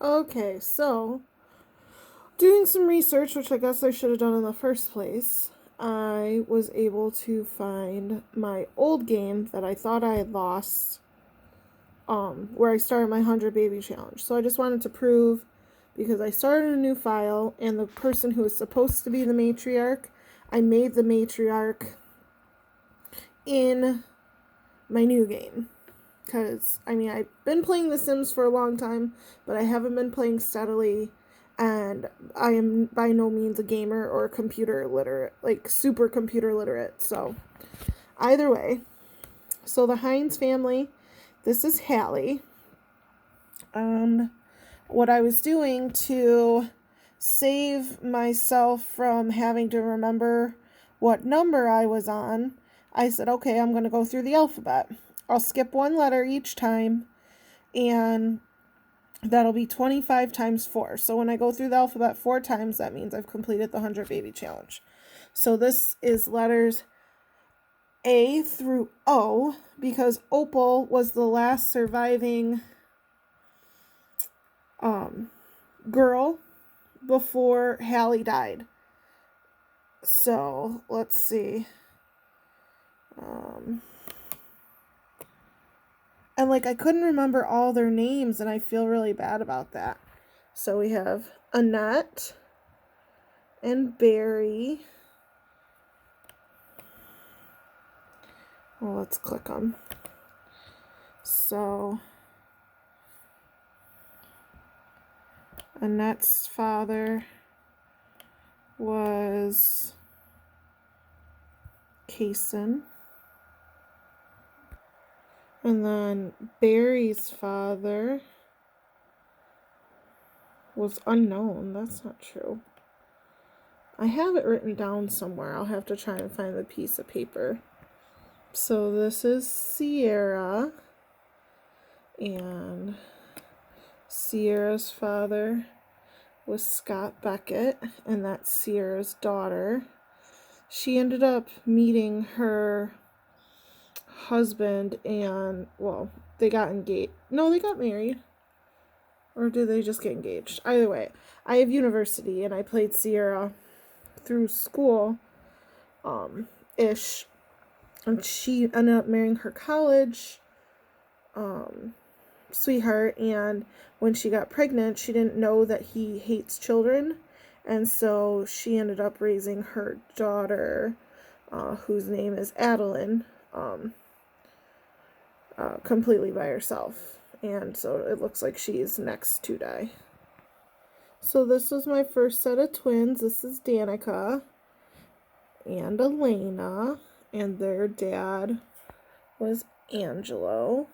Okay, so doing some research, which I guess I should have done in the first place, I was able to find my old game that I thought I had lost, where I started my 100 baby challenge. So I just wanted to prove, because I started a new file, and the person who was supposed to be the matriarch, I made the matriarch in my new game. Because, I mean, I've been playing The Sims for a long time, but I haven't been playing steadily, and I am by no means a gamer or computer literate, like super computer literate. So, either way, so the Hines family, this is Hallie. What I was doing to save myself from having to remember what number I was on, I said, okay, I'm going to go through the alphabet. I'll skip one letter each time, and that'll be 25 times 4. So when I go through the alphabet 4 times, that means I've completed the 100 baby challenge. So this is letters A through O, because Opal was the last surviving girl before Hallie died. So let's see. And like I couldn't remember all their names, and I feel really bad about that. So we have Annette and Barry. Well, let's click them. So Annette's father was Kaysen. And then Barry's father was unknown. That's not true. I have it written down somewhere. I'll have to try and find the piece of paper. So this is Sierra. And Sierra's father was Scott Beckett. And that's Sierra's daughter. She ended up meeting her husband and, well, they got engaged. No, they got married. Or did they just get engaged? Either way, I have university, and I played Sierra through school, ish. And she ended up marrying her college sweetheart, and when she got pregnant, she didn't know that he hates children, and so she ended up raising her daughter, whose name is Adeline, completely by herself. And so it looks like she's next to die. So this was my first set of twins. This is Danica and Elena, and their dad was Angelo.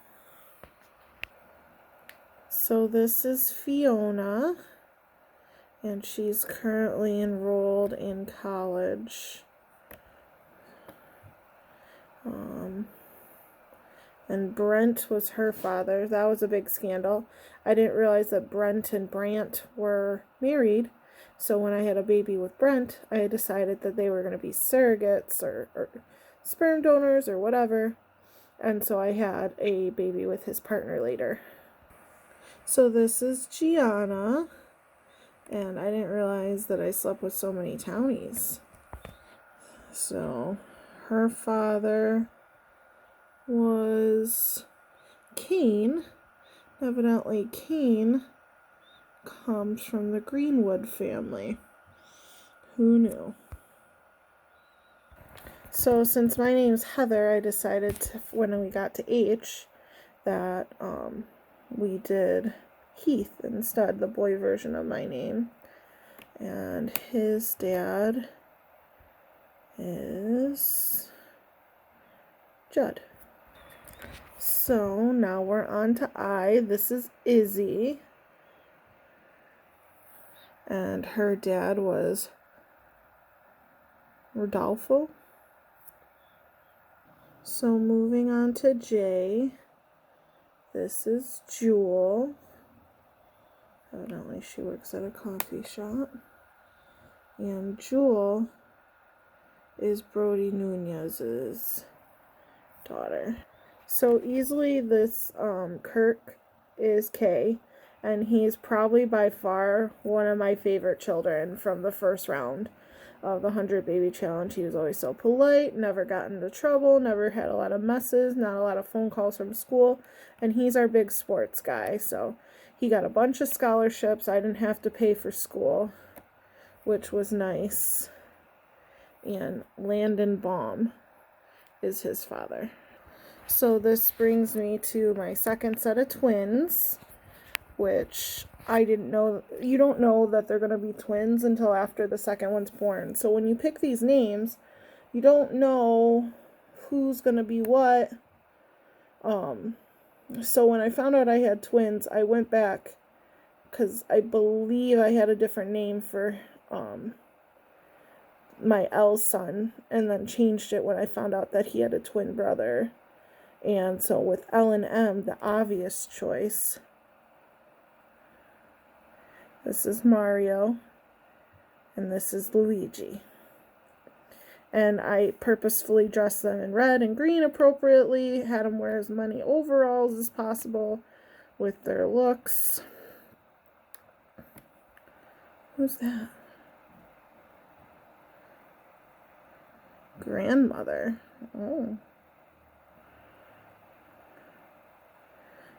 So this is Fiona, and she's currently enrolled in college. And Brent was her father. That was a big scandal. I didn't realize that Brent and Brant were married. So when I had a baby with Brent, I decided that they were going to be surrogates or sperm donors or whatever. And so I had a baby with his partner later. So this is Gianna. And I didn't realize that I slept with so many townies. So her father was Cain. Evidently, Cain comes from the Greenwood family. Who knew? So since my name's Heather, I decided to, when we got to H, that we did Heath instead, the boy version of my name. And his dad is Judd. So now we're on to I. This is Izzy. And her dad was Rodolfo. So moving on to J. This is Jewel. Evidently she works at a coffee shop. And Jewel is Brody Nunez's daughter. So easily this Kirk is K, and he's probably by far one of my favorite children from the first round of the 100 Baby Challenge. He was always so polite, never got into trouble, never had a lot of messes, not a lot of phone calls from school, and he's our big sports guy, so he got a bunch of scholarships. I didn't have to pay for school, which was nice. And Landon Baum is his father. So this brings me to my second set of twins, which I didn't know. You don't know that they're going to be twins until after the second one's born. So when you pick these names, you don't know who's going to be what. So when I found out I had twins, I went back because I believe I had a different name for my L's son, and then changed it when I found out that he had a twin brother. And so with L and M, the obvious choice, this is Mario, and this is Luigi. And I purposefully dressed them in red and green appropriately, had them wear as many overalls as possible with their looks. Who's that? Grandmother. Oh.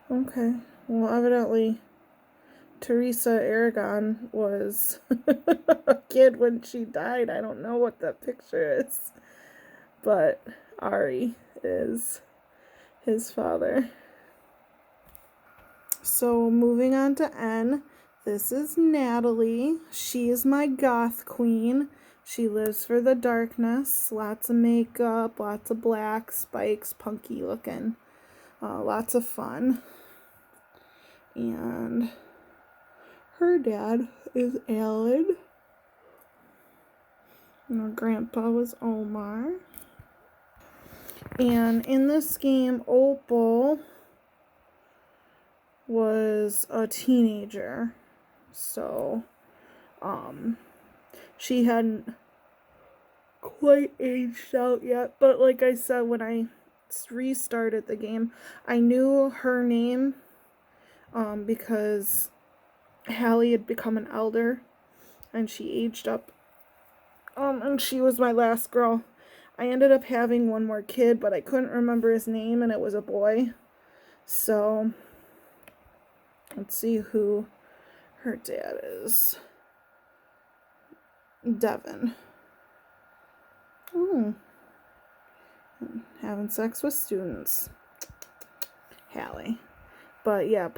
Okay. Well, evidently Teresa Aragon was a kid when she died. I don't know what that picture is, but Ari is his father. So moving on to N, this is Natalie. She is my goth queen. She lives for the darkness, lots of makeup, lots of black, spikes, punky looking, lots of fun. And her dad is Alan. And her grandpa was Omar. And in this game, Opal was a teenager. So, she hadn't quite aged out yet. But like I said, when I restarted the game, I knew her name because Hallie had become an elder and she aged up. And she was my last girl. I ended up having one more kid, but I couldn't remember his name, and it was a boy. So, let's see who her dad is. Devin. Oh. Having sex with students. Hallie. But yeah,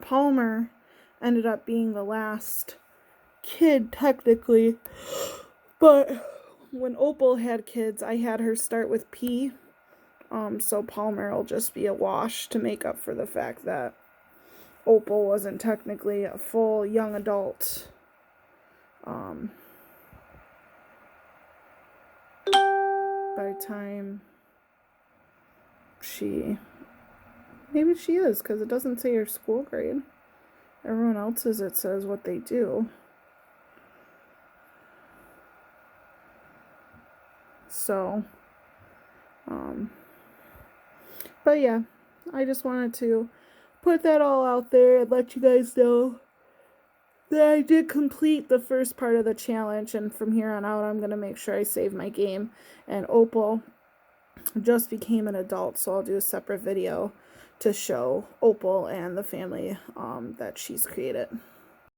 Palmer ended up being the last kid, technically. But when Opal had kids, I had her start with P. So Palmer will just be a wash to make up for the fact that Opal wasn't technically a full young adult. By the time maybe she is, because it doesn't say her school grade. Everyone else's, it says what they do. So, but yeah, I just wanted to put that all out there and let you guys know that I did complete the first part of the challenge, and from here on out, I'm going to make sure I save my game. And Opal just became an adult, so I'll do a separate video to show Opal and the family that she's created.